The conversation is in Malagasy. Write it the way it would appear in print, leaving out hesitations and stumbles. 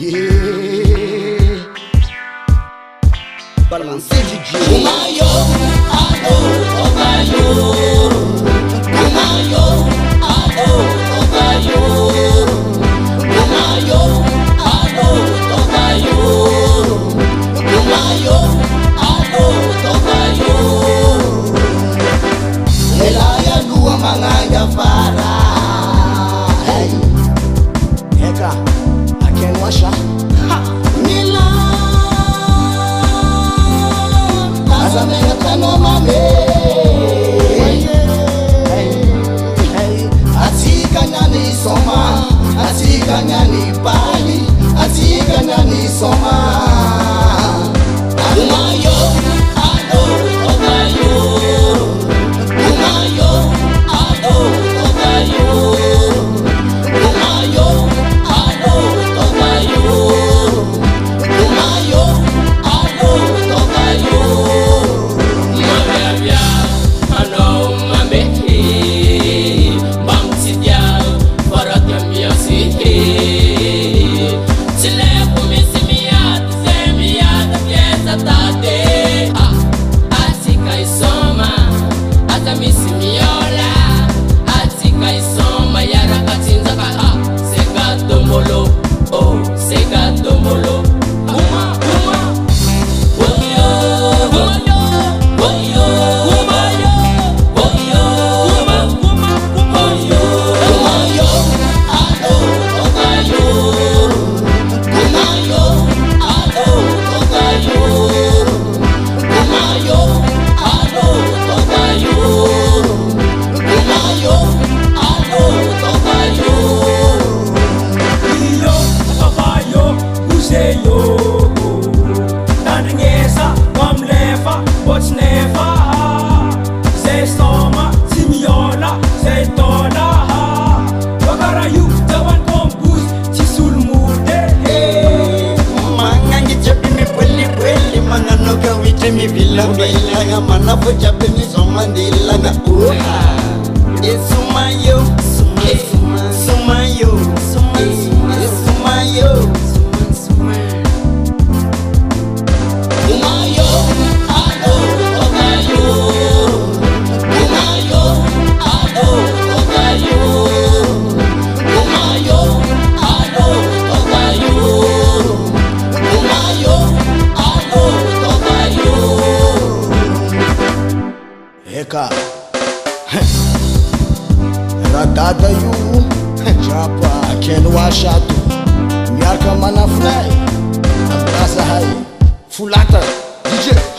Yeah. Balancer DJ. Kumayo, ado, ogayo. Kumayo, ado, ogayo. Kumayo, ado, ogayo. Kumayo, ado, ogayo. Elaya dua mangaya fara. Hey. Eka, I can wash her. Azamekano mame Atika nyani soma Atika nyani pali Atika nyani soma Kumayo, ado, ogayo. Kumayo, ado, ogayo. Kumayo, ado, ogayo. Kumayo, ado, ogayo. Mi bilang bilang mana pejabat ni somandila na uha. Sumayo, sumayo, sumayo. Kumayo, ado, ogayo. Kumayo, ado, ogayo. Kumayo, ado, ogayo. Kumayo, ado, ogayo. Eka, radada yu Japa, I can wash out. Miarka manafnai Abrasa hai Fulata DJ